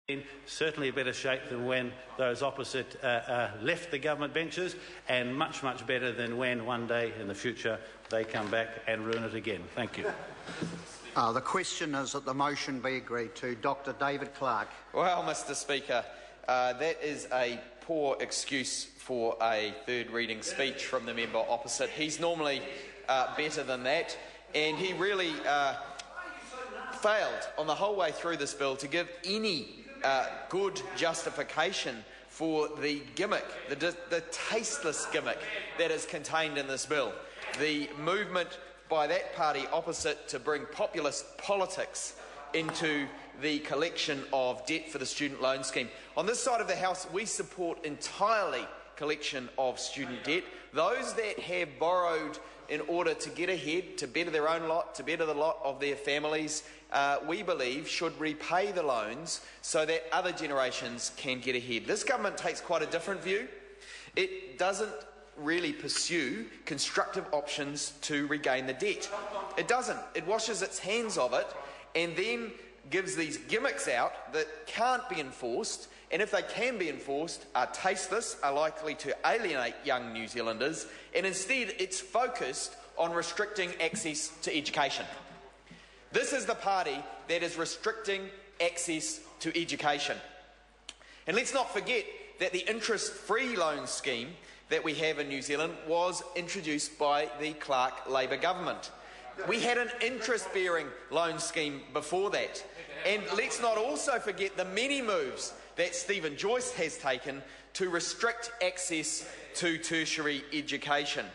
in certainly better shape than when those opposite left the government benches, and much, much better than when one day in the future they come back and ruin it again. Thank you. The question is that the motion be agreed to. Dr David Clark. Well, Mr Speaker, that is a poor excuse for a third reading speech from the member opposite. He's normally better than that, and he really failed on the whole way through this bill to give any good justification for the gimmick, the tasteless gimmick that is contained in this bill. The movement by that party opposite to bring populist politics into the collection of debt for the student loan scheme. On this side of the House, we support entirely collection of student debt. Those that have borrowed in order to get ahead, to better their own lot, to better the lot of their families, we believe should repay the loans so that other generations can get ahead. This government takes quite a different view. It doesn't really pursue constructive options to regain the debt. It doesn't. It washes its hands of it and then gives these gimmicks out that can't be enforced, and if they can be enforced, are tasteless, are likely to alienate young New Zealanders, and instead it's focused on restricting access to education. This is the party that is restricting access to education. And let's not forget that the interest-free loan scheme that we have in New Zealand was introduced by the Clark Labor government. We had an interest-bearing loan scheme before that. And let's not also forget the many moves that Stephen Joyce has taken to restrict access to tertiary education.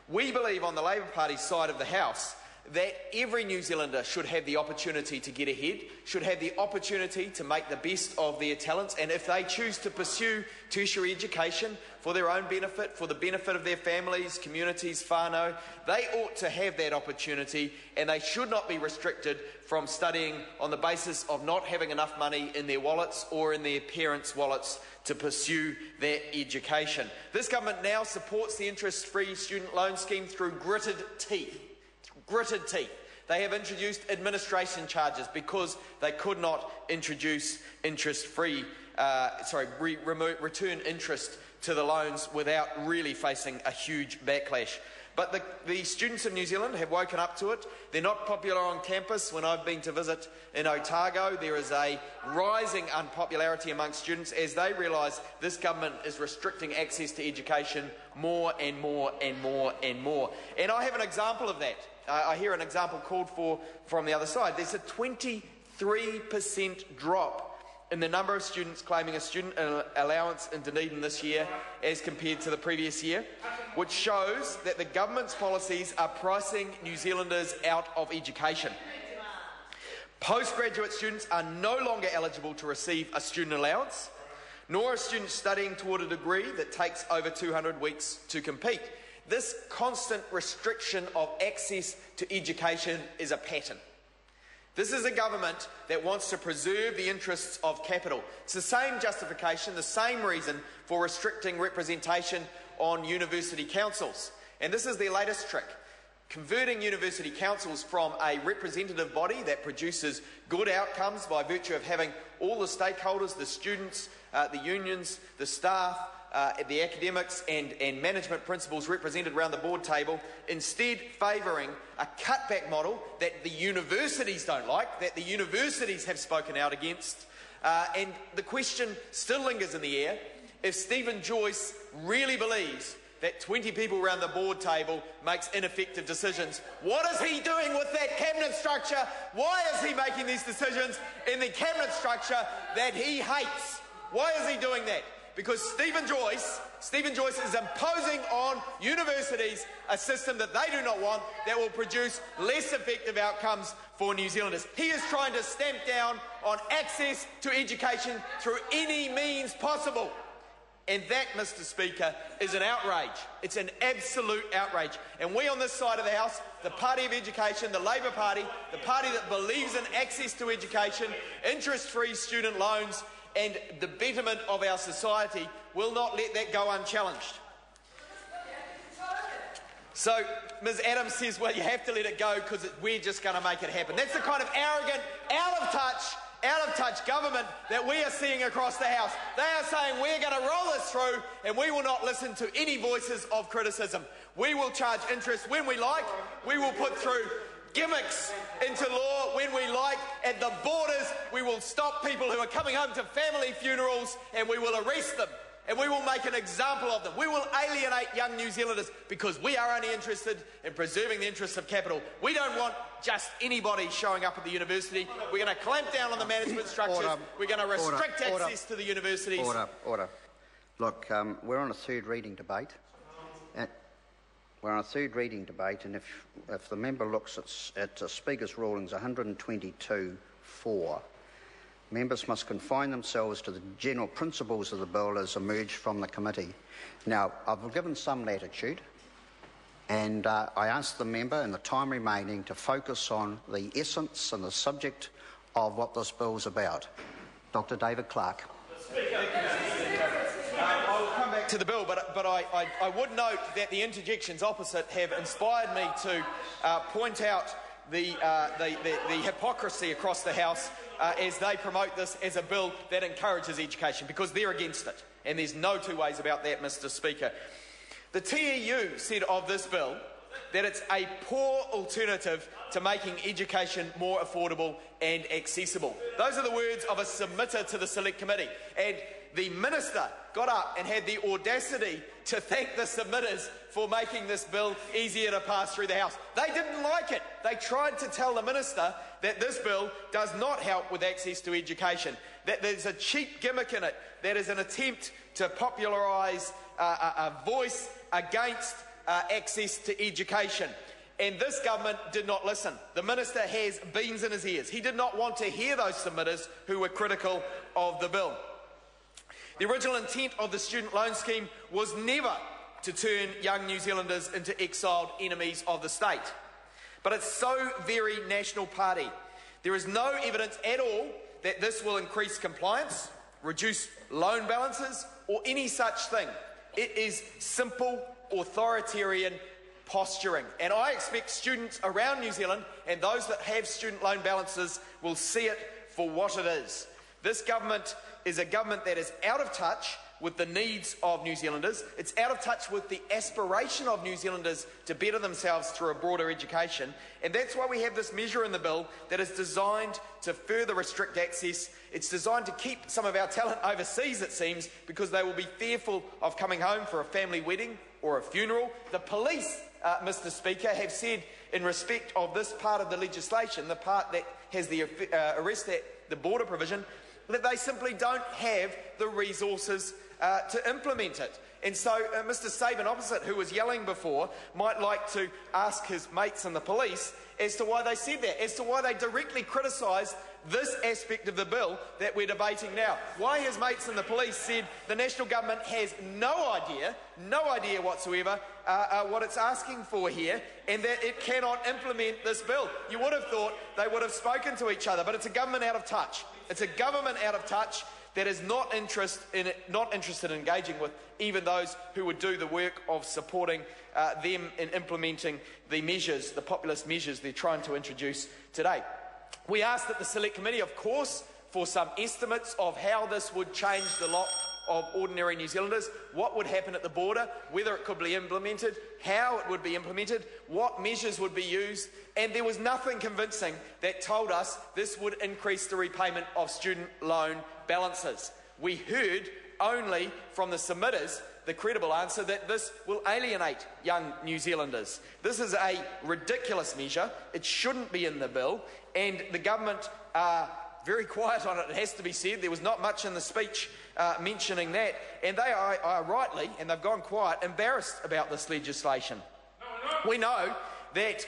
We believe on the Labor Party side of the House that every New Zealander should have the opportunity to get ahead, should have the opportunity to make the best of their talents, and if they choose to pursue tertiary education for their own benefit, for the benefit of their families, communities, whānau, they ought to have that opportunity, and they should not be restricted from studying on the basis of not having enough money in their wallets or in their parents' wallets to pursue their education. This government now supports the interest-free student loan scheme through gritted teeth. They have introduced administration charges because they could not introduce return interest to the loans without really facing a huge backlash. But the students of New Zealand have woken up to it. They're not popular on campus. When I've been to visit in Otago, there is a rising unpopularity among students as they realise this government is restricting access to education more and more and more and more. And I have an example of that. I hear an example called for from the other side. There's a 23% drop in the number of students claiming a student allowance in Dunedin this year as compared to the previous year, which shows that the government's policies are pricing New Zealanders out of education. Postgraduate students are no longer eligible to receive a student allowance, nor are students studying toward a degree that takes over 200 weeks to complete. This constant restriction of access to education is a pattern. This is a government that wants to preserve the interests of capital. It's the same justification, the same reason for restricting representation on university councils. And this is their latest trick, converting university councils from a representative body that produces good outcomes by virtue of having all the stakeholders, the students, the unions, the staff, the academics and management principals represented around the board table, instead favouring a cutback model that the universities don't like, that the universities have spoken out against. And the question still lingers in the air. If Stephen Joyce really believes that 20 people around the board table makes ineffective decisions, what is he doing with that cabinet structure? Why is he making these decisions in the cabinet structure that he hates? Why is he doing that? Because Stephen Joyce is imposing on universities a system that they do not want, that will produce less effective outcomes for New Zealanders. He is trying to stamp down on access to education through any means possible. And that, Mr Speaker, is an outrage. It's an absolute outrage. And we on this side of the House, the Party of Education, the Labor Party, the party that believes in access to education, interest-free student loans, and the betterment of our society, will not let that go unchallenged. So Ms Adams says, well, you have to let it go because we're just going to make it happen. That's the kind of arrogant, out of touch out-of-touch government that we are seeing across the House. They are saying we're going to roll this through and we will not listen to any voices of criticism. We will charge interest when we like. We will put through gimmicks into law when we like. At the borders, we will stop people who are coming home to family funerals and we will arrest them. And we will make an example of them. We will alienate young New Zealanders because we are only interested in preserving the interests of capital. We don't want just anybody showing up at the university. We're going to clamp down on the management structures. We're going to restrict access to the universities. Order. Look, we're on a third reading debate. And if the member looks at the Speaker's rulings 122(4), members must confine themselves to the general principles of the bill as emerged from the committee. Now, I've given some latitude, and I ask the member in the time remaining to focus on the essence and the subject of what this bill is about. Dr. David Clark. I'll come back to the bill, but I would note that the interjections opposite have inspired me to point out the hypocrisy across the House as they promote this as a bill that encourages education, because they're against it. And there's no two ways about that, Mr. Speaker. The TEU said of this bill that it's a poor alternative to making education more affordable and accessible. Those are the words of a submitter to the Select Committee. And the Minister got up and had the audacity to thank the submitters for making this bill easier to pass through the House. They didn't like it. They tried to tell the Minister that this bill does not help with access to education, that there's a cheap gimmick in it, that is an attempt to popularise a voice against access to education. And this government did not listen. The Minister has beans in his ears. He did not want to hear those submitters who were critical of the bill. The original intent of the student loan scheme was never to turn young New Zealanders into exiled enemies of the state. But it's so very National Party. There is no evidence at all that this will increase compliance, reduce loan balances, or any such thing. It is simple authoritarian posturing. And I expect students around New Zealand and those that have student loan balances will see it for what it is. This government is a government that is out of touch with the needs of New Zealanders. It's out of touch with the aspiration of New Zealanders to better themselves through a broader education. And that's why we have this measure in the bill that is designed to further restrict access. It's designed to keep some of our talent overseas, it seems, because they will be fearful of coming home for a family wedding or a funeral. The police, Mr. Speaker, have said in respect of this part of the legislation, the part that has the arrest at the border provision, that they simply don't have the resources to implement it. And so Mr. Sabin opposite, who was yelling before, might like to ask his mates in the police as to why they said that, as to why they directly criticised this aspect of the bill that we're debating now. Why his mates in the police said the national government has no idea whatsoever what it's asking for here, and that it cannot implement this bill. You would have thought they would have spoken to each other, but it's a government out of touch. It's a government out of touch that is not interested in engaging with even those who would do the work of supporting them in implementing the measures, the populist measures they're trying to introduce today. We asked at the Select Committee, of course, for some estimates of how this would change the lot of ordinary New Zealanders, what would happen at the border, whether it could be implemented, how it would be implemented, what measures would be used, and there was nothing convincing that told us this would increase the repayment of student loan balances. We heard only from the submitters the credible answer that this will alienate young New Zealanders. This is a ridiculous measure. It shouldn't be in the bill, and the government are very quiet on it, it has to be said. There was not much in the speech mentioning that, and they are rightly, and they've gone quiet, embarrassed about this legislation. We know that,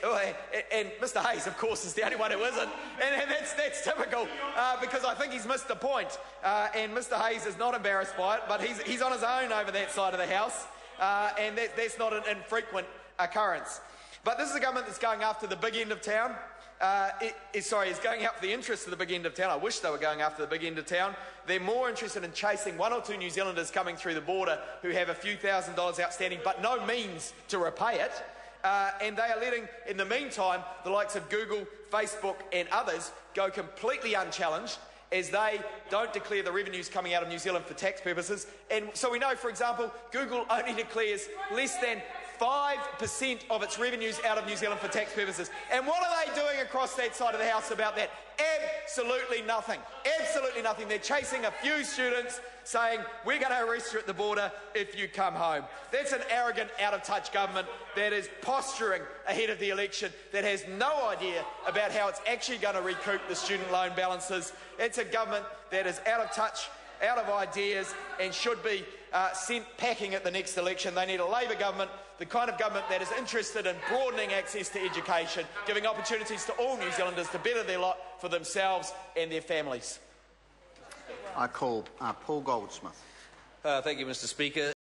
and Mr. Hayes, of course, is the only one who isn't, and that's typical, because I think he's missed the point, and Mr. Hayes is not embarrassed by it, but he's on his own over that side of the House, and that's not an infrequent occurrence. But this is a government that's going after the big end of town. Is going after the interests of the big end of town. I wish they were going after the big end of town. They're more interested in chasing one or two New Zealanders coming through the border who have a few $1,000s outstanding but no means to repay it. And they are letting, in the meantime, the likes of Google, Facebook and others go completely unchallenged as they don't declare the revenues coming out of New Zealand for tax purposes. And so we know, for example, Google only declares less than 5% of its revenues out of New Zealand for tax purposes. And what are they doing across that side of the House about that? Absolutely nothing. Absolutely nothing. They're chasing a few students saying, we're going to arrest you at the border if you come home. That's an arrogant, out-of-touch government that is posturing ahead of the election, that has no idea about how it's actually going to recoup the student loan balances. It's a government that is out of touch, out of ideas, and should be sent packing at the next election. They need a Labour government, the kind of government that is interested in broadening access to education, giving opportunities to all New Zealanders to better their lot for themselves and their families. I call Paul Goldsmith. Thank you, Mr. Speaker.